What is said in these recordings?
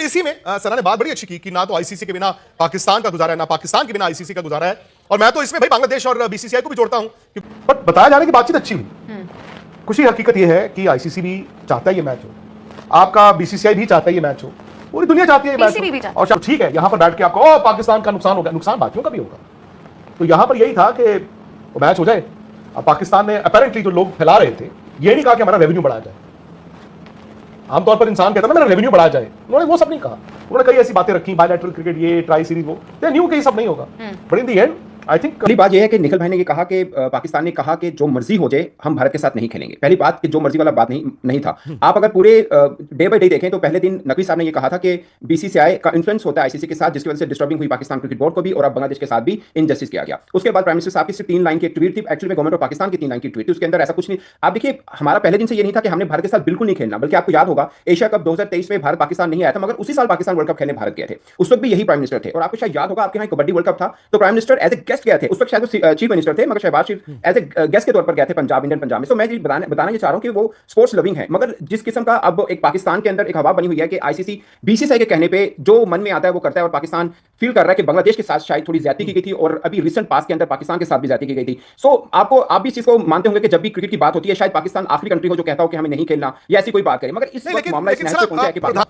इसी में सना ने बात बड़ी अच्छी की कि ना तो आईसीसी के बिना पाकिस्तान का गुजारा है, ना पाकिस्तान के बिना आईसीसी का गुजारा है। और मैं तो इसमें भाई बांग्लादेश और बीसीसीआई को भी जोड़ता हूं, बट बताया जा रहा है कि बातचीत अच्छी हुई। खुशी हकीकत यह है कि आईसीसी भी चाहता है ये मैच हो, आपका बीसीसीआई भी चाहता है ये मैच हो, पूरी दुनिया चाहती है ये मैच हो। और ठीक है, यहां पर बैठ के आपको पाकिस्तान का नुकसान होगा, नुकसान बाकियों का भी होगा। तो यहां पर यही था कि वो मैच हो जाए। अब पाकिस्तान ने अपेरेंटली जो लोग फैला रहे थे, ये नहीं कहा कि हमारा रेवेन्यू बढ़ा जाए। आमतौर पर इंसान कहता है ना मेरा रेवेन्यू बढ़ा जाए, उन्होंने वो सब नहीं कहा। उन्होंने कई ऐसी बातें रखी, बायलैटरल क्रिकेट, ये ट्राई सीरीज, वो न्यू के सब नहीं होगा। But in the and I think पहली बात यह है कि निखिल भाई ने ये कहा कि पाकिस्तान ने कहा कि जो मर्जी हो जाए हम भारत के साथ नहीं खेलेंगे। पहली बात कि जो मर्जी वाला बात नहीं था। आप अगर पूरे डे बाय डे देखें तो पहले दिन नकवी साहब ने ये कहा था कि बीसीसीआई का इन्फ्लुएंस होता है आईसीसी के साथ, जिसकी वजह से डिस्टर्बिंग हुई पाकिस्तान क्रिकेट बोर्ड को भी, और अब बांग्लादेश के साथ भी इनजस्टिस किया गया। उसके बाद प्राइम मिनिस्टर साहब की सिर्फ 3 लाइन की एक ट्वीट थी, एक्चुअली में गवर्नमेंट ऑफ पाकिस्तान की 3 लाइन की ट्वीट थी, उसके अंदर ऐसा कुछ नहीं। आप देखिए, हमारा पहले दिन से ये नहीं था कि हमने भारत के साथ बिल्कुल नहीं खेलना, बल्कि आपको याद होगा एशिया कप 2023 में भारत पाकिस्तान नहीं आया था, मगर उसी साल पाकिस्तान वर्ल्ड कप खेलने भारत गए थे। उस वक्त भी यही प्राइम मिनिस्टर थे। और आपको शायद याद होगा, आपके यहाँ कबड्डी वर्ल्ड कप था तो prime minister as a guest गए थे। उस वक्त शायद चीफ मिनिस्टर थे, मगर Shehbaz Sharif as a guest के तौर पर गए थे पंजाब, इंडियन पंजाब में। तो मैं बताना ये चाह रहा हूं कि वो स्पोर्ट्स लविंग है, मगर जिस किस्म का अब एक पाकिस्तान के अंदर एक हवा बनी हुई है कि आईसीसी बीसीसीआई के कहने पे जो मन में आता है वो करता है, और पाकिस्तान फील कर रहा है कि बांग्लादेश के साथ शायद थोड़ी ज्यादती की गई थी, और अभी रिसेंट पास के अंदर पाकिस्तान के साथ भी ज्यादती की गई थी। सो आप भी इस चीज को मानते होंगे कि जब भी क्रिकेट की बात होती है, शायद पाकिस्तान आखिरी कंट्री हो जो कहता हो कि हमें नहीं खेलना, या ऐसी कोई बात करे। मगर इस वक्त मामला इस नहज पे पहुंचा है कि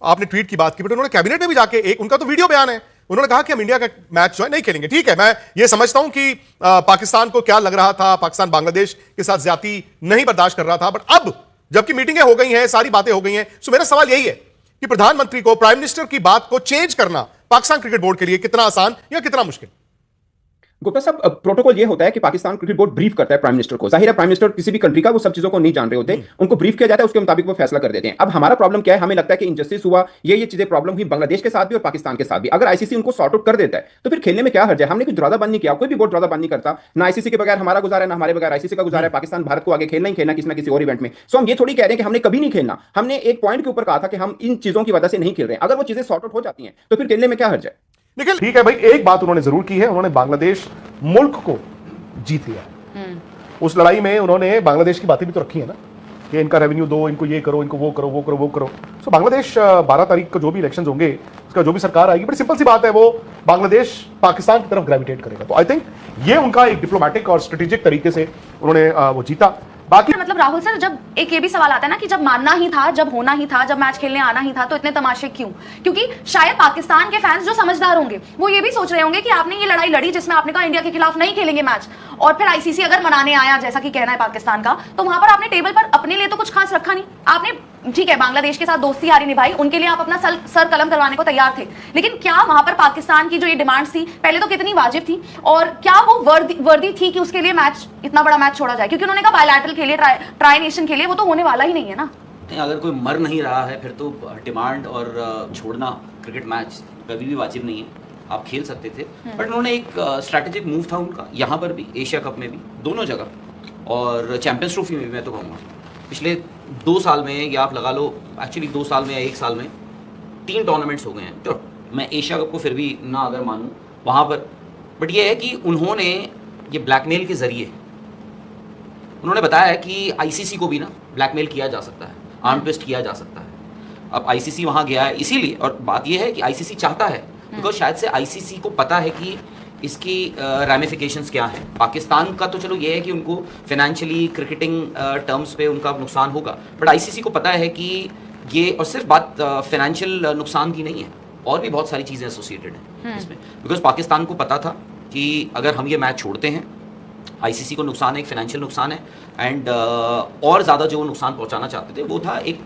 आपने ट्वीट की बात की, बट उन्होंने कैबिनेट में भी जाके एक उनका तो वीडियो बयान है, उन्होंने कहा कि हम इंडिया का मैच जो है नहीं खेलेंगे। ठीक है, मैं ये समझता हूं कि पाकिस्तान को क्या लग रहा था, पाकिस्तान बांग्लादेश के साथ ज्यादती नहीं बर्दाश्त कर रहा था, बट अब जबकि मीटिंगें हो गई हैं, सारी बातें हो गई हैं, सो मेरा सवाल यही है कि प्रधानमंत्री को, प्राइम मिनिस्टर की बात को चेंज करना पाकिस्तान क्रिकेट बोर्ड के लिए कितना आसान या कितना मुश्किल? गुप्ता साहब, प्रोटोकॉल ये होता है कि पाकिस्तान क्रिकेट बोर्ड ब्रीफ करता है प्राइम मिनिस्टर को। जाहिर है प्राइम मिनिस्टर किसी भी कंट्री का वो सब चीजों को नहीं जान रहे होते, उनको ब्रीफ किया जाता है, उसके मुताबिक वो फैसला कर देते हैं। अब हमारा प्रॉब्लम क्या है, हमें लगता है कि इनजस्टिस हुआ, ये चीजें प्रॉब्लम हुई बांग्लादेश के साथ भी और पाकिस्तान के साथ भी। अगर आईसीसी उनको सॉर्ट आउट कर देता है तो फिर खेलने में क्या हर्ज है? हमने कोई दरवाजा बंद नहीं किया, कोई भी बोर्ड दरवाजा बंद नहीं करता, ना आईसीसी के बगैर हमारा गुजारा है, ना हमारे बगैर आईसीसी का गुजारा है। पाकिस्तान भारत को आगे खेलना ही खेलना किसी ना किसी और इवेंट में। सो हम ये थोड़ी कह रहे हैं कि हमने कभी नहीं खेलना, हमने एक पॉइंट के ऊपर कहा था कि हम इन चीजों की वजह से नहीं खेल रहे हैं। अगर वो चीजें सॉर्ट आउट हो जाती हैं तो फिर खेलने में क्या हर्ज है? निखिल, ठीक है भाई, एक बात उन्होंने जरूर की है, उन्होंने बांग्लादेश मुल्क को जीत लिया। उस लड़ाई में उन्होंने बांग्लादेश की बातें भी तो रखी है ना, कि इनका रेवेन्यू दो, इनको ये करो, इनको वो करो, वो करो, वो करो। सो बांग्लादेश 12 तारीख को जो भी इलेक्शंस होंगे, उसका जो भी सरकार आएगी, बड़ी सिंपल सी बात है, वो बांग्लादेश पाकिस्तान की तरफ ग्रेविटेट करेगा। तो आई थिंक ये उनका एक डिप्लोमेटिक और स्ट्रेटेजिक तरीके से उन्होंने वो जीता। बाकी मतलब राहुल सर, जब एक ये भी सवाल आता है ना कि जब मानना ही था, जब होना ही था, जब मैच खेलने आना ही था, तो इतने तमाशे क्यों? क्योंकि शायद पाकिस्तान के फैंस जो समझदार होंगे वो ये भी सोच रहे होंगे कि आपने ये लड़ाई लड़ी जिसमें आपने कहा इंडिया के खिलाफ नहीं खेलेंगे मैच, और फिर आईसीसी अगर मनाने आया जैसा कि कहना है पाकिस्तान का, तो वहां पर आपने टेबल पर अपने लिए तो कुछ खास रखा नहीं। आपने ठीक है बांग्लादेश के साथ दोस्ती यारी निभाई, उनके लिए आप अपना सर कलम करवाने को तैयार थे, लेकिन क्या वहां पर पाकिस्तान की जो ये डिमांड्स थी पहले तो कितनी वाजिब थी, और क्या वो वर्दी थी कि उसके लिए मैच, इतना बड़ा मैच छोड़ा जाए? क्योंकि उन्होंने कहा बायलैटरल खेलिए, ट्राई नेशन खेलिए, वो तो होने वाला ही नहीं है ना। अगर कोई मर नहीं रहा है फिर तो डिमांड और छोड़ना क्रिकेट मैच कभी भी वाजिब नहीं है, आप खेल सकते थे। बट उन्होंने एक स्ट्रैटेजिक मूव था उनका, यहाँ पर भी, एशिया कप में भी, दोनों जगह, और चैंपियंस ट्रॉफी में भी। मैं तो कहूँगा पिछले 2 साल में, या आप लगा लो एक्चुअली 2 साल में या 1 साल में 3 टूर्नामेंट्स हो गए हैं। तो मैं एशिया कप को फिर भी ना अगर मानूँ वहाँ पर, बट ये है कि उन्होंने ये ब्लैकमेल के ज़रिए उन्होंने बताया है कि आईसीसी को भी ना ब्लैकमेल किया जा सकता है, आर्म ट्विस्ट किया जा सकता है। अब आईसीसी वहाँ गया है इसीलिए, और बात यह है कि आईसीसी चाहता है, बिकॉज शायद से आईसीसी को पता है कि इसकी रैमिफिकेशंस क्या हैं। पाकिस्तान का तो चलो ये है कि उनको फाइनेंशियली क्रिकेटिंग टर्म्स पे उनका नुकसान होगा, बट आईसीसी को पता है कि ये, और सिर्फ बात फाइनेंशियल नुकसान की नहीं है, और भी बहुत सारी चीज़ें एसोसिएटेड हैं इसमें। बिकॉज पाकिस्तान को पता था कि अगर हम ये मैच छोड़ते हैं, आईसीसी को नुकसान है, एक फाइनेंशियल नुकसान है, एंड और ज़्यादा जो नुकसान पहुंचाना चाहते थे वो था एक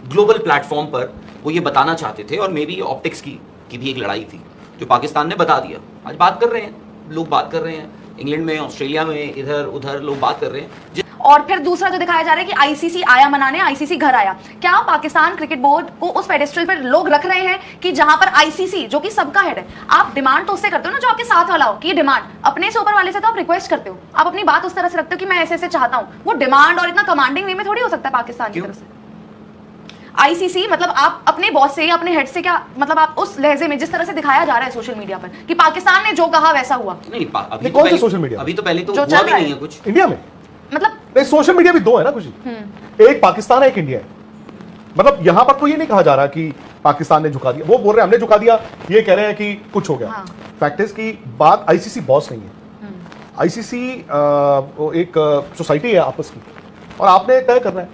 ग्लोबल प्लेटफॉर्म पर वो ये बताना चाहते थे, और मे बी ऑप्टिक्स की भी एक लड़ाई थी जो पाकिस्तान ने बता दिया। आज बात कर रहे हैं लोग, बात कर रहे हैं इंग्लैंड में, ऑस्ट्रेलिया में, इधर उधर लोग बात कर रहे हैं। और फिर दूसरा जो दिखाया जा रहा है कि आईसीसी आया मनाने, आईसीसी घर आया। क्या पाकिस्तान क्रिकेट बोर्ड को उस पेडेस्टल पर लोग रख रहे हैं कि जहां पर आईसीसी, जो कि सबका हेड है, आप डिमांड तो उससे करते हो ना जो आपके साथ वाला हो, कि डिमांड अपने से ऊपर वाले से तो आप रिक्वेस्ट करते हो, आप अपनी बात उस तरह से रखते हो कि मैं ऐसे ऐसे चाहता हूं। वो डिमांड और इतना कमांडिंग वे में थोड़ी हो सकता है पाकिस्तान की तरफ से। आईसीसी मतलब आप अपने बॉस से या अपने हेड से, क्या मतलब आप उस लहजे में जिस तरह से दिखाया जा रहा है सोशल मीडिया पर कि पाकिस्तान ने जो कहा वैसा हुआ। नहीं, अभी कौन सा सोशल मीडिया? अभी तो पहले तो हुआ भी नहीं है कुछ इंडिया में, मतलब नहीं, सोशल मीडिया भी 2 है ना कुछ, एक पाकिस्तान है, एक इंडिया है। मतलब यहां पर तो ये नहीं कहा जा रहा कि पाकिस्तान ने झुका दिया, वो बोल रहे हैं हमने झुका दिया, ये कह रहे हैं कि कुछ हो गया। हाँ। फैक्ट इज की बात आईसीसी बॉस नहीं है, आईसीसी एक सोसाइटी है आपस की, और आपने तय करना है।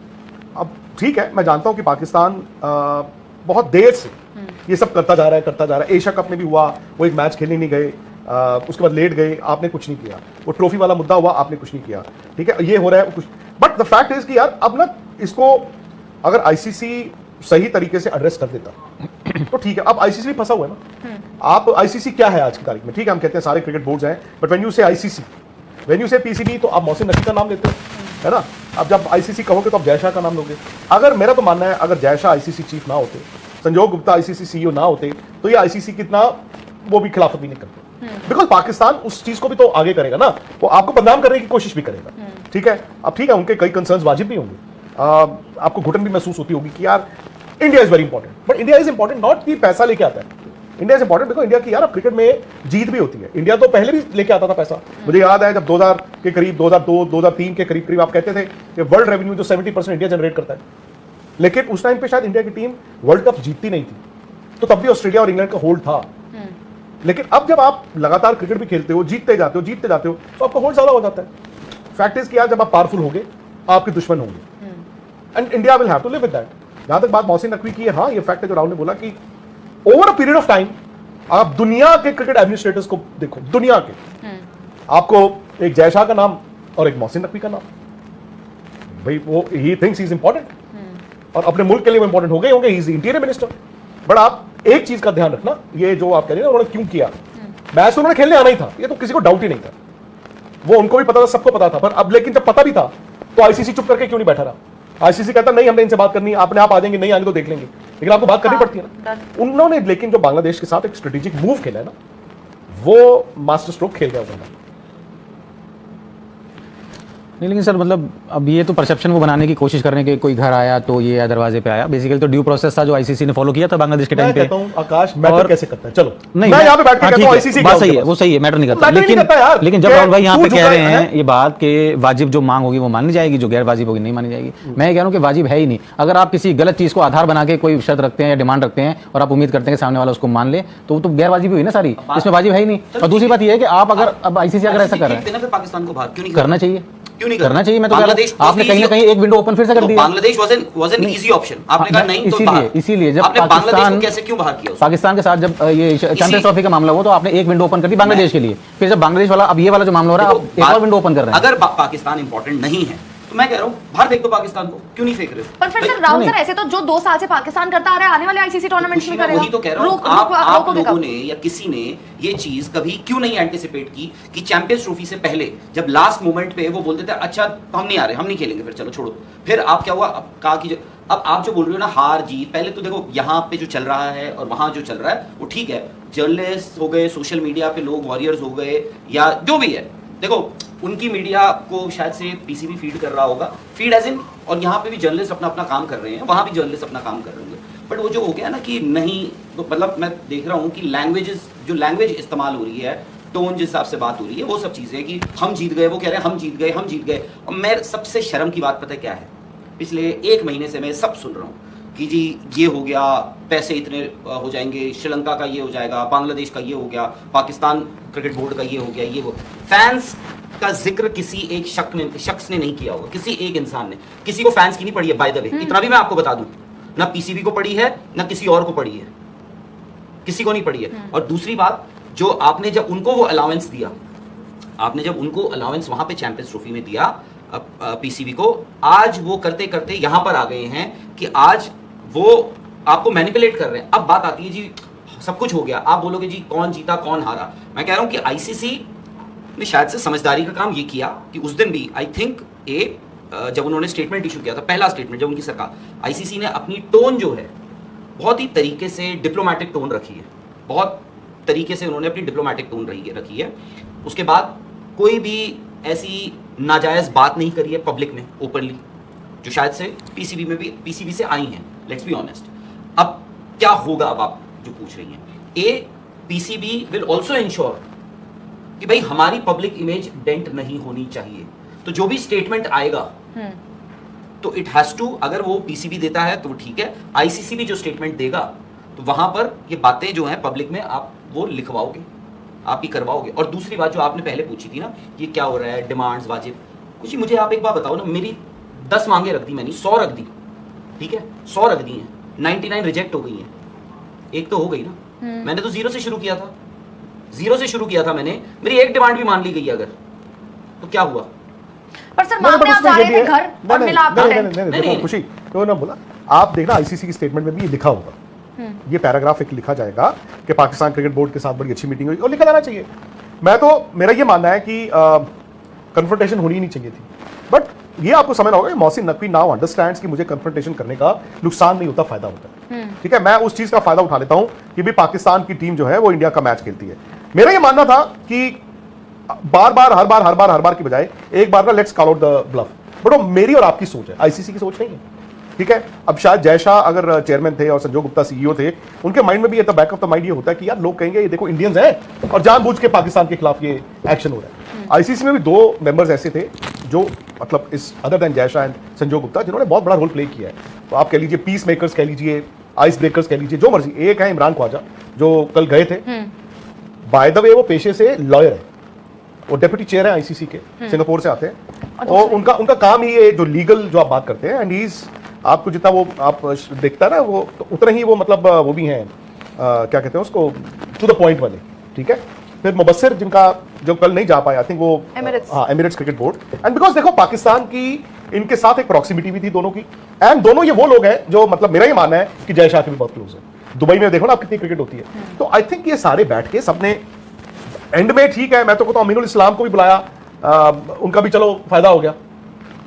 अब ठीक है, मैं जानता हूं कि पाकिस्तान बहुत देर से ये सब करता जा रहा है। एशिया कप में भी हुआ, वो एक मैच खेलने नहीं गए, उसके बाद लेट गए, आपने कुछ नहीं किया। वो ट्रॉफी वाला मुद्दा हुआ, आपने कुछ नहीं किया। ठीक है, ये हो रहा है कुछ, बट द फैक्ट इज कि यार अब ना इसको अगर आईसीसी सही तरीके से एड्रेस कर देता तो ठीक है। अब आईसीसी भी फंसा हुआ है ना। आप आईसीसी क्या है आज की तारीख में? ठीक है, हम कहते हैं सारे क्रिकेट बोर्ड्स हैं, बट व्हेन यू से आईसीसी, व्हेन यू से पीसीबी, तो आप मोहसिन नकवी का नाम लेते हो, है ना। अब जब आईसीसी कहोगे तो आप जय शाह का नाम लोगे। अगर मेरा तो मानना है, अगर जय शाह आईसीसी चीफ ना होते, संजोग गुप्ता आईसीसी सीईओ ना होते, तो ये आईसीसी कितना वो भी खिलाफत भी नहीं करते, बिकॉज पाकिस्तान उस चीज को भी तो आगे करेगा ना, वो आपको बदनाम करने की कोशिश भी करेगा। ठीक है, अब ठीक है, उनके कई कंसर्न्स वाजिब भी होंगे, आपको घुटन भी महसूस होती होगी कि यार India is very important, but India is important not कि पैसा लेके आता है। India is important because India की यार अब क्रिकेट में जीत भी होती है। इंडिया तो पहले भी लेके आता था पैसा, मुझे याद है जब 2000 के करीब, 2002 2003 के करीब आप कहते थे कि वर्ल्ड रेवेन्यू जो 70% इंडिया जनरेट करता है, लेकिन उस टाइम पे शायद इंडिया की टीम वर्ल्ड कप जीतती नहीं थी, तो तब भी ऑस्ट्रेलिया और इंग्लैंड का होल्ड था। लेकिन अब जब आप लगातार क्रिकेट भी खेलते हो, जीतते जाते हो, तो आपका होल्ड ज्यादा हो जाता है। फैक्ट इज कि यार जब आप पावरफुल होंगे, आपके दुश्मन होंगे, and India will have to live with that. जहां तक बात मोहसिन नकवी की है, हाँ ये फैक्ट है जो राहुल ने बोला कि over a period of time आप दुनिया के क्रिकेट एडमिनिस्ट्रेटर्स को देखो, दुनिया के, आपको एक जय शाह का नाम और एक मोहसिन नकवी का नाम, भाई वो he thinks he is important, और अपने मुल्क के लिए वो इंपॉर्टेंट हो गए होंगे, he is interior minister. But आप एक चीज का ध्यान रखना, ये जो आप कह रहे हैं उन्होंने क्यों किया, मैच तो उन्होंने खेलने आना ही था, ये तो किसी को डाउट ही नहीं था, वो उनको भी पता था, सबको पता था। पर अब लेकिन जब पता भी था तो आईसीसी चुप करके क्यों नहीं बैठा रहा? आईसीसी कहता नहीं हमने इनसे बात करनी, आपने आप आ जाएंगे, नहीं आएंगे तो देख लेंगे, लेकिन आपको बात करनी पड़ती है ना। उन्होंने लेकिन जो बांग्लादेश के साथ एक स्ट्रेटेजिक मूव खेला है ना, वो मास्टर स्ट्रोक खेल गया उन्होंने। नहीं, लेकिन सर मतलब अब ये तो परसेप्शन वो बनाने की कोशिश कर रहे हैं कि कोई घर आया तो ये दरवाजे पे आया। बेसिकली तो ड्यू प्रोसेस था जो आईसीसी ने फॉलो किया था बांग्लादेश के टाइम पे। मैं कहता हूं आकाश मैटर कैसे करता है, चलो नहीं मैं यहां पे बैठ के कहता हूं आईसीसी बात सही है, वो सही है, मैटर नहीं करता। लेकिन जब राहुल भाई यहाँ पे कह रहे हैं ये बात कि वाजिब जो मांग होगी वो मानी जाएगी, जो गैर वाजिब होगी नहीं मानी जाएगी, मैं ये कह रहा हूँ कि वाजिब है ही नहीं। अगर आप किसी गलत चीज को आधार बना के कोई शर्त रखते हैं या डिमांड रखते हैं और आप उम्मीद करते हैं कि सामने वाला उसको मान ले, तो वो तो गैर वाजिब हुई ना सारी, इसमें वाजिब है ही नहीं। और दूसरी बात ये है कि आप अगर अब आईसीसी अगर ऐसा कर रहे हैं, पाकिस्तान को बाहर क्यों नहीं करना चाहिए, क्यों नहीं करना चाहिए। मैं तो बांग्लादेश आपने कहीं ना कहीं एक विंडो ओपन फिर से कर दिया। Bangladesh was an easy option, आपने कहा नहीं तो इसीलिए जब आपने बांग्लादेश पाकिस्तान को कैसे क्यों बाहर किया? पाकिस्तान के साथ जब ये चैंपियंस ट्रॉफी का मामला हुआ तो आपने एक विंडो ओपन कर दी बांग्लादेश के लिए, फिर जब बांग्लादेश वाला अब ये वाला जो मामला हो रहा है आप एक और विंडो ओपन कर रहे हैं। अगर पाकिस्तान इंपॉर्टेंट नहीं है तो मैं कह रहा हूं बाहर फेंक दो पाकिस्तान को, क्यों नहीं फेंक रहे हो? पर फिर सर राहुल सर ऐसे तो जो 2 साल से पाकिस्तान करता आ रहा है, आने वाले आईसीसी टूर्नामेंट में करेगा। वही तो कह रहा हूं, आप लोगों ने या किसी ने ये चीज कभी क्यों नहीं एंटिसिपेट की कि चैंपियंस ट्रॉफी से पहले जब लास्ट मोमेंट पे वो बोलते थे अच्छा हम नहीं आ रहे, हम नहीं खेलेंगे, फिर चलो छोड़ो। फिर आप क्या हुआ, अब कहा कि अब आप जो बोल रहे हो ना हार जीत, पहले तो देखो यहाँ पे जो चल रहा है और वहां जो चल रहा है वो ठीक है, जर्नलिस्ट हो गए, सोशल मीडिया पे लोग वॉरियर्स हो गए या जो भी है, देखो उनकी मीडिया को शायद से पीसीबी फीड कर रहा होगा, फीड एज इन, और यहाँ पे भी जर्नलिस्ट अपना अपना काम कर रहे हैं, वहाँ भी जर्नलिस्ट अपना काम कर रहे होंगे। बट वो जो हो गया ना कि नहीं, तो मतलब मैं देख रहा हूँ कि लैंग्वेज इस्तेमाल हो रही है, टोन जिस हिसाब से बात हो रही है, वो सब चीज़ें कि हम जीत गए, वो कह रहे हैं हम जीत गए। और मैं सबसे शर्म की बात पता है क्या है, पिछले 1 महीने से मैं सब सुन रहा हूँ कि जी ये हो गया, पैसे इतने हो जाएंगे, श्रीलंका का ये हो जाएगा, बांग्लादेश का ये हो गया, पाकिस्तान क्रिकेट बोर्ड का ये हो गया, ये वो। फैंस का जिक्र किसी एक शख्स ने नहीं किया होगा, किसी एक इंसान ने, किसी को फैंस की नहीं पड़ी है बाय द वे, इतना भी मैं आपको बता दूं, ना पीसीबी को पड़ी है ना किसी और को पड़ी है, किसी को नहीं पड़ी है। और दूसरी बात, जो आपने जब उनको वो अलाउंस दिया, आपने जब उनको अलाउंस वहां पे चैंपियंस ट्रॉफी में दिया पीसीबी को, आज वो करते करते यहां पर आ गए हैं कि आज वो आपको मैनिपुलेट कर रहे हैं। अब बात आती है जी सब कुछ हो गया, आप बोलोगे जी कौन जीता कौन हारा। मैं कह रहा हूं कि आईसीसी ने शायद से समझदारी का काम ये किया कि उस दिन भी आई थिंक जब उन्होंने स्टेटमेंट इशू किया था, पहला स्टेटमेंट जब उनकी सरकार, आईसीसी ने अपनी टोन जो है बहुत ही तरीके से डिप्लोमेटिक टोन रखी है, बहुत तरीके से उन्होंने अपनी डिप्लोमेटिक टोन रखी है। उसके बाद कोई भी ऐसी नाजायज बात नहीं करी है पब्लिक में ओपनली, जो शायद से पीसीबी से आई हैं, लेट्स बी ऑनेस्ट। अब क्या होगा, अब आप जो पूछ रही हैं, पीसीबी विल ऑल्सो इंश्योर कि भाई हमारी पब्लिक इमेज डेंट नहीं होनी चाहिए, तो जो भी स्टेटमेंट आएगा तो इट हैज टू, अगर वो पीसीबी देता है तो ठीक है, आईसीसी भी जो स्टेटमेंट देगा तो वहां पर ये बातें जो हैं पब्लिक में आप वो लिखवाओगे, आप ही करवाओगे। और दूसरी बात जो आपने पहले पूछी थी ना, ये क्या हो रहा है, डिमांड्स वाजिब, कुछ मुझे आप एक बात बताओ ना, मेरी 10 मांगे रख दी मैंने, 100 रख दी, ठीक है, 100 रख दी हैं, 99 रिजेक्ट हो गई हैं, एक तो हो गई ना। मैंने तो 0 से शुरू किया था, 0 से शुरू किया था मैंने, मेरी एक डिमांड भी मान ली गई अगर, तो क्या हुआ? पर सर मामले आप जा रहे थे घर और मिला आपको टेंट। देखो खुशी तो ना बोला, आप देखना आईसीसी की स्टेटमेंट में भी ये लिखा होगा, ये पैराग्राफ एक लिखा जाएगा कि पाकिस्तान क्रिकेट बोर्ड के साथ बड़ी अच्छी मीटिंग हुई, और लिखा जाना चाहिए। मैं तो, मेरा ये मानना है कि कन्फ्रंटेशन होनी ही नहीं चाहिए थी, बट ये आपको समझना होगा, मोहसिन नकवी नाउ अंडरस्टैंड्स कि मुझे कन्फ्रंटेशन करने का नुकसान नहीं होता, फायदा होता है, ठीक है। मैं उस चीज का फायदा उठा लेता हूं कि भी पाकिस्तान की टीम जो है वो इंडिया का मैच खेलती है। मेरा ये मानना था कि बार बार हर बार की बजाय एक बार ना let's call out the bluff, but वो मेरी और आपकी सोच है, आईसीसी की सोच नहीं है, ठीक है। अब शायद जय शाह अगर चेयरमैन थे और संजय गुप्ता सीईओ थे, उनके माइंड में भी the back of the mind ये होता है कि यार लोग कहेंगे ये देखो इंडियंस हैं और जानबूझ के पाकिस्तान के खिलाफ ये एक्शन हो रहा है। आईसीसी में भी 2 मेंबर्स ऐसे थे जो मतलब इस other than Jay Shah and Sanjay Gupta जिन्होंने बहुत बड़ा रोल प्ले किया है। तो आप कह लीजिए पीस मेकर्स कह लीजिए, आइस ब्रेकर्स कह लीजिए, जो मर्जी। एक है इमरान ख्वाजा जो कल गए थे, बाय द वे वो पेशे से लॉयर है, वो डेप्यूटी चेयर है आईसीसी के, सिंगापुर से आते हैं, और उनका काम ही है जो लीगल जो आप बात करते हैं, एंड इज आपको जितना वो आप देखता है ना वो तो उतना ही वो मतलब वो भी हैं क्या कहते हैं उसको, टू द पॉइंट वाले, ठीक है। फिर मुबस्सिर जिनका जो कल नहीं जा पाया, आई थिंक वो Emirates cricket board, and because देखो पाकिस्तान की इनके साथ एक प्रॉक्सिमिटी भी थी दोनों की, एंड दोनों ये वो लोग हैं जो मतलब मेरा ही मानना है कि जय शाह के भी बहुत क्लोज है। दुबई में देखो ना आप कितनी क्रिकेट होती है, तो आई थिंक ये सारे बैठ के सबने एंड में, ठीक है मैं तो कहता हूं अमीनुल इस्लाम को भी बुलाया, उनका भी चलो फायदा हो गया।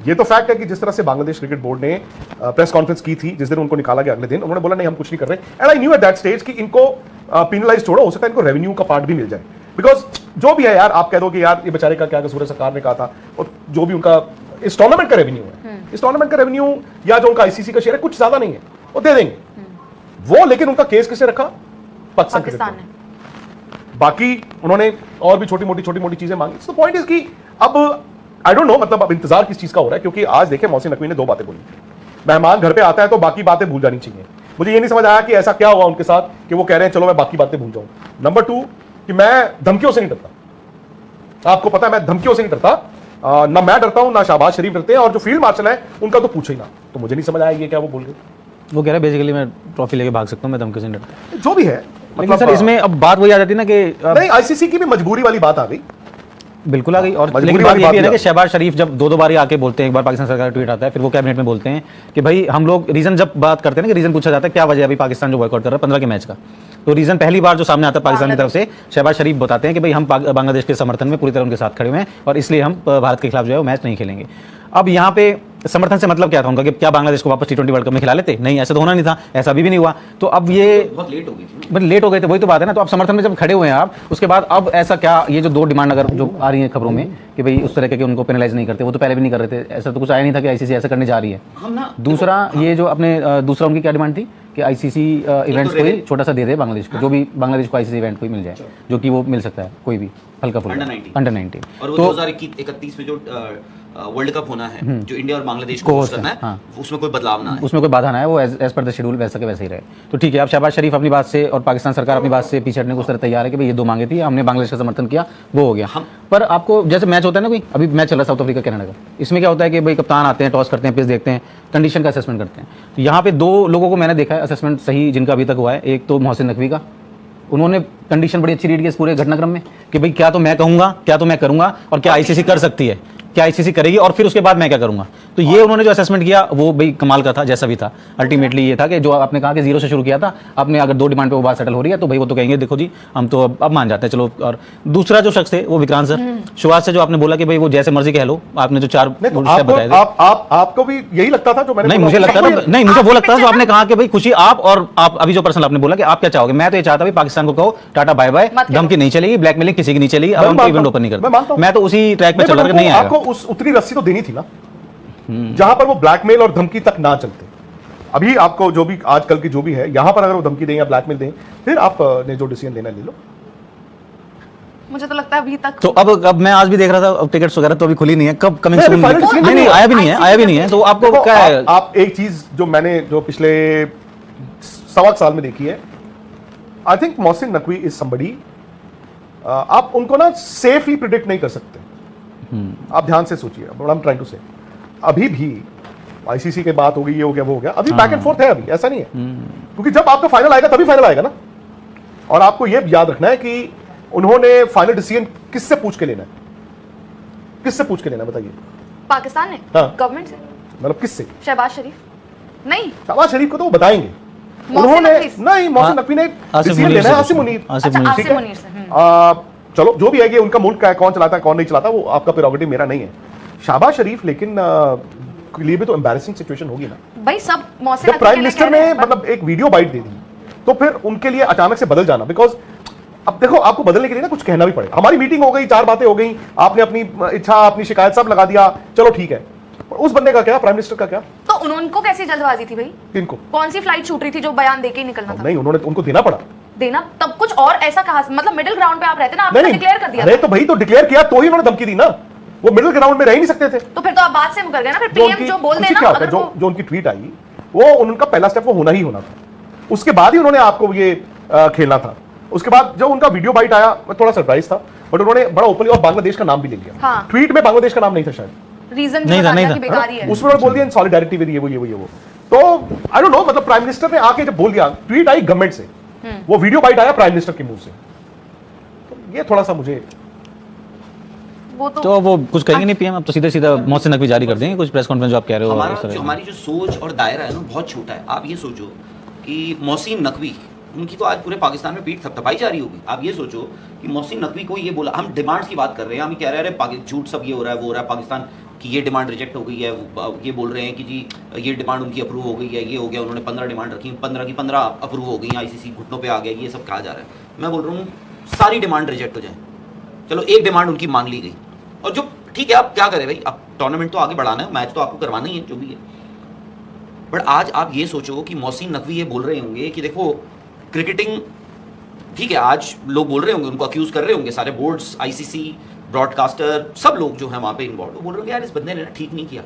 ये तो फैक्ट है कि जिस तरह से बांग्लादेश क्रिकेट बोर्ड ने प्रेस कॉन्फ्रेंस की थी जिस दिन उनको निकाला गया, अगले दिन उन्होंने बोला नहीं हम कुछ नहीं कर रहे, and I knew at that stage कि इनको पेनलाइज छोड़ो, हो सकता है इनको रेवेन्यू का पार्ट भी मिल जाए, बिकॉज जो भी है यार, आप कह दो कि यार ये बेचारे का क्या कसूर है, सरकार ने कहा था, और जो भी उनका इस टूर्नामेंट का रेवेन्यू है, इस टूर्नामेंट का रेवेन्यू या जो उनका आईसीसी का शेयर है कुछ ज्यादा नहीं है, वो दे देंगे वो, लेकिन उनका केस किसे रखा, पाकिस्तान ने। बाकी उन्होंने और भी छोटी मोटी चीजें मांगी। सो पॉइंट इज कि अब आई डोंट नो, मतलब अब इंतजार किस चीज का हो रहा है, क्योंकि आज देखें मोहसिन नकवी ने 2 बातें बोली, मेहमान घर पे आता है तो बाकी बातें भूल जानी चाहिए। मुझे ये नहीं समझ आया कि ऐसा क्या हुआ उनके साथ कि वो कह रहे हैं चलो मैं बाकी बातें भूल जाऊं। नंबर 2 कि मैं धमकियों से नहीं डरता, आपको पता है मैं धमकियों से नहीं डरता, ना मैं डरता हूं ना शहबाज शरीफ डरते हैं, और जो फील्ड मार्शल है उनका तो पूछो ही ना। तो मुझे नहीं समझ आया ये क्या वो बोल गए, वो कह रहा है बेसिकली मैं ट्रॉफी लेके भाग सकता हूं, मैं धमकी से नहीं डरता, जो भी है। लेकिन सर इसमें अब बात वही आ जाती है ना कि नहीं, आईसीसी की भी मजबूरी वाली बात आ गई, बिल्कुल आ गई। और लेकिन बात ये भी है ना कि शहबाज शरीफ जब 2 बार आके बोलते हैं, एक बार पाकिस्तान सरकार का ट्वीट आता है, फिर वो कैबिनेट में बोलते हैं कि भाई हम लोग रीजन, जब बात करते हैं ना कि रीजन पूछा जाता है क्या वजह है अभी पाकिस्तान जो बॉयकॉट कर रहा है 15 के मैच का, तो रीजन पहली बार जो सामने आता है पाकिस्तान की तरफ से, शहबाज शरीफ बताते हैं कि भाई हम बांग्लादेश के समर्थन में पूरी तरह उनके साथ खड़े हुए हैं और इसलिए हम भारत के खिलाफ जो है वो मैच नहीं खेलेंगे। अब यहाँ पे समर्थन से मतलब क्या था उनका कि क्या बांग्लादेश को वापस T20 वर्ल्ड कप में खिला लेते? नहीं, ऐसा तो होना नहीं था, ऐसा अभी भी नहीं हुआ। तो अब ये बहुत लेट हो गई थी, बट लेट हो गए थे, वही तो बात है ना। तो आप समर्थन में जब खड़े हुए हैं आप, उसके बाद अब ऐसा क्या, ये जो 2 डिमांड अगर जो आ रही है खबरों में कि भाई उस तरह के कि उनको पेनलाइज नहीं करते, वो तो पहले भी नहीं कर रहे थे, ऐसा तो कुछ आया नहीं था कि आईसीसी ऐसा करने जा रही है। हम ना दूसरा ये जो अपने दूसरा उनकी क्या डिमांड थी कि आईसीसी इवेंट्स को ही छोटा सा दे दे बांग्लादेश को, जो भी बांग्लादेश को आईसीसी इवेंट कोई मिल जाए, जो कि वो मिल सकता है कोई भी हल्का फुल्का अंडर 19, और वो तो 2031 में जो वर्ल्ड कप होना है, जो इंडिया और बांग्लादेश को होस्ट करना है, उसमें कोई बदलाव ना है, उसमें कोई बाधा ना है, वो एज पर द शेड्यूल वैसा के वैसे ही रहे। तो ठीक है, अब शहबाज शरीफ अपनी बात से और पाकिस्तान सरकार अपनी बात से पीछे हटने को उस तरह तैयार है कि भाई ये 2 मांगे थी, हमने बांग्लादेश का समर्थन किया, वो हो गया। पर आपको जैसे मैच होता है ना, कोई अभी मैच चल रहा है साउथ अफ्रीका कनाडा का, इसमें क्या होता है कि भाई कप्तान आते हैं, टॉस करते हैं, पिच देखते हैं, कंडीशन का असेसमेंट करते हैं। तो यहाँ पे 2 लोगों को मैंने देखा है असेसमेंट सही जिनका अभी तक हुआ है। एक तो मोहसिन नकवी का, उन्होंने कंडीशन बड़ी अच्छी रीड की इस पूरे घटनाक्रम में कि भाई क्या तो मैं कहूंगा, क्या तो मैं करूंगा, और क्या आईसीसी कर सकती है, क्या आईसीसी करेगी, और फिर उसके बाद मैं क्या करूंगा। तो ये उन्होंने जो असेसमेंट किया वो भाई कमाल का था, जैसा भी था। अल्टीमेटली ये था कि जो आपने कहा कि 0 से शुरू किया था, आपने अगर 2 डिमांड पे वो बात सेटल हो रही है तो भाई वो तो कहेंगे देखो जी हम तो अब मान जाते हैं चलो। और दूसरा जो शख्स थे वो विक्रांत सर, शुरुआत से जो आपने बोला कि भाई वो जैसे मर्जी कह लो, आपने जो 4 स्टेप बताए थे, आपको भी यही लगता था जो मैंने नहीं मुझे लगता था, नहीं मुझे वो लगता था जो आपने कहा कि भाई खुशी आप, और आप अभी जो पर्सनल आपने बोला कि आप क्या चाहोगे, मैं तो ये चाहता भाई पाकिस्तान को कहो टाटा बाय बाय, धमकी नहीं चलेगी, ब्लैकमेलिंग किसी की नहीं चलेगी, अब हम इवेंट ओपन नहीं करते। मैं तो उसी ट्रैक पे चल रहा था, नहीं आएगा। आपको उस उतनी रस्सी तो देनी थी ना जहां पर वो ब्लैकमेल और धमकी तक ना चलते। अभी आपको जो भी आजकल की जो भी है, यहां पर अगर वो धमकी दें या ब्लैकमेल दें, फिर आपने जो डिसीजन लेना ले लो। मुझे तो लगता है अभी तक तो अब मैं आज भी देख रहा था टिकट्स वगैरह तो अभी खुली नहीं है, कब कमिंग सून, नहीं आया भी नहीं है, आया भी नहीं है। तो आपको क्या है, आप एक चीज जो मैंने जो पिछले 1.25 साल में देखी है I think Mohsin Naqvi is somebody, आप उनको ना सेफ ही प्रिडिक्ट नहीं कर सकते। आप ध्यान से सोचिए, what I am trying to say, अभी भी आईसीसी के बात हो गई, ये हो गया वो हो गया, अभी बैक एंड फोर्थ है, अभी ऐसा नहीं है, क्योंकि जब आपका फाइनल आएगा तभी फाइनल आएगा ना। और आपको यह याद रखना है कि उन्होंने फाइनल डिसीजन किससे पूछ के लेना है, किससे पूछ के लेना बताइए? पाकिस्तान ने, हाँ। गवर्नमेंट से, मतलब किससे? शहबाज शरीफ नहीं, शहबाज शरीफ को तो वो बताएंगे, मोहसिन उन्होंने नकवी से। नहीं, मोहसिन नकवी ने डिसीजन लेना है, आसिम मुनीर। अच्छा, ठीक आसिम है? मुनीर से, चलो जो भी है, ये उनका मुल्क का है, कौन चलाता है कौन नहीं चलाता वो आपका प्रेरोगेटिव, मेरा नहीं है। शहबाज शरीफ लेकिन के लिए भी तो एम्बैरेसिंग सिचुएशन होगी ना, भाई सब मौसम जब प्राइम मिनिस्टर ने मतलब एक वीडियो बाइट दे दी तो फिर उनके लिए अचानक से बदल जाना, बिकॉज अब देखो आपको बदलने के लिए ना कुछ कहना भी पड़ेगा। हमारी मीटिंग हो गई, 4 बातें हो गई, आपने अपनी इच्छा अपनी शिकायत सब लगा दिया, चलो ठीक है, पर उस बंदे का क्या, प्राइम मिनिस्टर का क्या? तो उनको कैसी जल्दबाजी थी भाई? इनको कौन सी फ्लाइट छूट रही थी जो बयान देके ही निकलना था? नहीं, उन्होंने उनको देना पड़ा, देना तब कुछ और ऐसा कहा, मतलब मिडिल ग्राउंड पे आप रहते ना, आपने नहीं डिक्लेयर कर दिया अरे था। तो भाई तो डिक्लेयर किया तो ही उन्होंने धमकी दी ना, वो मिडिल ग्राउंड में रह ही नहीं सकते थे। तो फिर तो आप बात से मुकर गए ना, फिर जो पीएम उनकी जो बोल उनकी देना, क्या होता है, अगर जो उनकी ट्वीट आई वो उनका पहला स्टेप वो होना ही होना था, उसके बाद ही उन्होंने आपको ये खेलना था। उसके बाद जो उनका वीडियो बाइट आया मैं थोड़ा सरप्राइज था, बट उन्होंने बड़ा ओपनली और बांग्लादेश का नाम भी ले लिया। हाँ। ट्वीट में बांग्लादेश का नाम नहीं था शायद, रीजन नहीं था, नहीं था। बेकारी है। उसमें उन्होंने बोल दिया सॉलिडारिटी विद ये वो। तो आई डोंट नो, मतलब प्राइम मिनिस्टर ने आके जब बोल दिया, ट्वीट आई गवर्नमेंट से, वो वीडियो बाइट आया प्राइम मिनिस्टर के मुंह से, तो ये थोड़ा सा मुझे तो वो कुछ कहेंगे नहीं पीएम, अब तो सीधा सीधा मोहसिन नकवी जारी कर देंगे कुछ प्रेस कॉन्फ्रेंस जो आप कह रहे हो। हमारी जो सोच और दायरा है ना बहुत छोटा है। आप ये सोचो कि मोहसिन नकवी, उनकी तो आज पूरे पाकिस्तान में पीठ थपथपाई जा रही होगी। आप ये सोचो कि मोहसिन नकवी को ये बोला, हम डिमांड्स की बात कर रहे हैं, हम कह रहे हैं अरे झूठ सब ये हो रहा है वो हो रहा है, पाकिस्तान की ये डिमांड रिजेक्ट हो गई है, ये बोल रहे हैं कि जी ये डिमांड उनकी अप्रूव हो गई है, ये हो गया, उन्होंने 15 डिमांड रखी, 15 की 15 अप्रूव हो गई, आईसीसी घुटनों पे आ गया, ये सब कहा जा रहा है। मैं बोल रहा हूँ सारी डिमांड रिजेक्ट हो जाए, चलो एक डिमांड उनकी मान ली गई, और जो ठीक है आप क्या करें भाई, अब टूर्नामेंट तो आगे बढ़ाना है, मैच तो आपको करवाना ही है जो भी है। बट आज आप ये सोचो कि मोहसिन नकवी ये बोल रहे होंगे कि देखो क्रिकेटिंग ठीक है, आज लोग बोल रहे होंगे, उनको अक्यूज कर रहे होंगे सारे बोर्ड्स, आईसीसी, ब्रॉडकास्टर, सब लोग जो है वहाँ पे इन्वॉल्व, वो बोल रहे होंगे यार इस बंदे ने ठीक नहीं किया,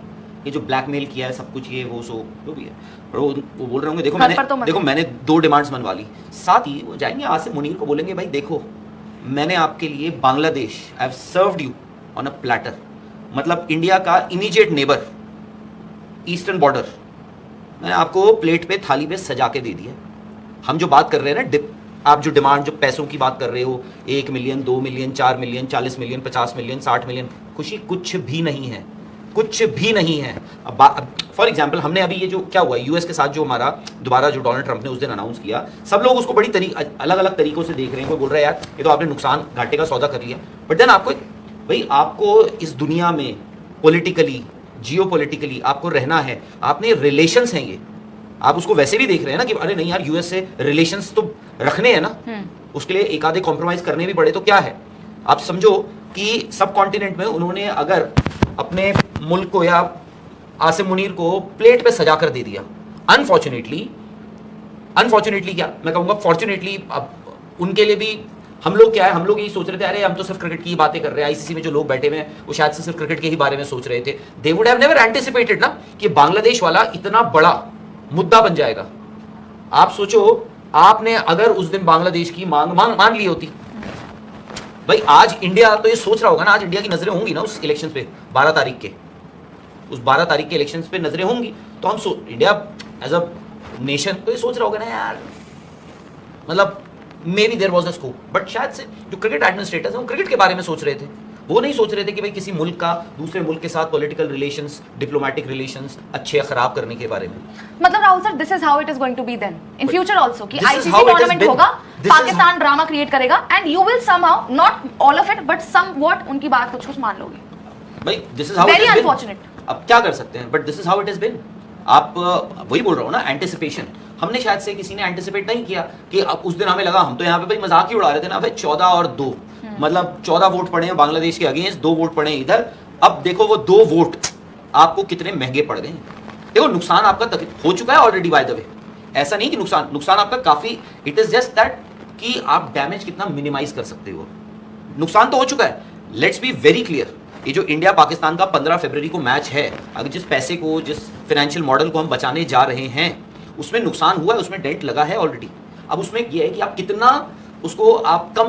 ये जो ब्लैकमेल किया है सब कुछ, ये वो सो जो भी है। और वो बोल रहे होंगे देखो मैंने 2 डिमांड्स मनवा ली। साथ ही वो जाएंगे आसिम मुनीर को बोलेंगे भाई देखो मैंने आपके लिए Bangladesh, I have served you on a platter, मतलब इंडिया का इमीडिएट नेबर, ईस्टर्न बॉर्डर, मैंने आपको प्लेट पे थाली पे सजा के दे दिया। हम जो बात कर रहे हैं ना, आप जो डिमांड जो पैसों की बात कर रहे हो, 1 million 2 million 4 million 40 million 50 million 60 million, खुशी कुछ भी नहीं है, कुछ भी नहीं है। अब फॉर एग्जाम्पल हमने अभी ये जो क्या हुआ यूएस के साथ जो हमारा दोबारा जो डोनाल्ड ट्रंप ने उस दिन अनाउंस किया, सब लोग उसको बड़ी अलग अलग तरीकों से देख रहे हैं। कोई बोल रहा है यार ये तो आपने नुकसान घाटे का सौदा कर लिया, बट देन आपको भाई आपको इस दुनिया में पॉलिटिकली जियोपॉलिटिकली आपको रहना है, आपने रिलेशंस हैं ये, आप उसको वैसे भी देख रहे हैं ना कि अरे नहीं यार यूएस से रिलेशंस तो रखने हैं ना, उसके लिए एक आधे कॉम्प्रोमाइज करने भी पड़े तो क्या है। आप समझो कि सब कॉन्टिनेंट में उन्होंने अगर अपने मुल्क को या आसिम मुनीर को प्लेट पे सजा कर दे दिया, अनफॉर्चुनेटली क्या मैं कहूँगा, फॉर्चुनेटली अब उनके लिए भी हम लोग क्या है, हम लोग यही सोच रहे थे अरे हम तो सिर्फ क्रिकेट की बातें कर रहे हैं, आईसीसी में जो लोग बैठे हुए हैं वो शायद से सिर्फ क्रिकेट के ही बारे में सोच रहे थे। They would have never anticipated ना कि बांग्लादेश वाला इतना बड़ा मुद्दा बन जाएगा। आप सोचो आपने अगर उस दिन बांग्लादेश की मांग मान ली होती, भाई आज इंडिया तो ये सोच रहा होगा ना, आज इंडिया की नजरें होंगी ना उस इलेक्शन पे 12 तारीख के, उस 12 तारीख के इलेक्शन पे नजरें होंगी, तो हम इंडिया एज अ नेशन तो ये सोच रहा होगा ना यार, मतलब maybe there was a scope. But शायद से जो क्रिकेट एडमिनिस्ट्रेटर्स हैं वो क्रिकेट के बारे में सोच रहे थे, वो नहीं सोच रहे थे कि भाई किसी मुल्क का दूसरे मुल्क के साथ पॉलिटिकल रिलेशंस, डिप्लोमेटिक रिलेशंस अच्छे या खराब करने के बारे में। मतलब Rahul sir, this is how it is going to be then in future also कि This is ICC how it has tournament been. होगा, This is Pakistan drama create करेगा and you will somehow, not all of it but somewhat उनकी बात कुछ मान लोगे। भाई this is how it Very is been, unfortunate. अब क्या कर सकते हैं, but this is how it is been. आप वही बोल रहा हूँ ना, एंटिसिपेशन, हमने शायद से किसी ने एंटिसिपेट नहीं किया कि अब उस दिन हमें लगा, हम तो यहाँ पे भाई मजाक ही उड़ा रहे थे ना भाई, 14 और 2 मतलब 14 वोट पड़े हैं बांग्लादेश के अगेंस्ट, 2 वोट पड़े हैं इधर। अब देखो वो 2 वोट आपको कितने महंगे पड़ गए। देखो नुकसान आपका हो चुका है ऑलरेडी बाय द वे, ऐसा नहीं कि नुकसान आपका काफी, इट इज जस्ट दैट कि आप डैमेज कितना मिनिमाइज कर सकते हो। नुकसान तो हो चुका है, लेट्स बी वेरी क्लियर, ये जो इंडिया पाकिस्तान का 15 फरवरी को मैच है, अगर जिस पैसे को, जिस फाइनेंशियल मॉडल को हम बचाने जा रहे हैं उसमें नुकसान हुआ है, उसमें डेंट लगा है ऑलरेडी। अब उसमें यह है कि आप कितना उसको आप कम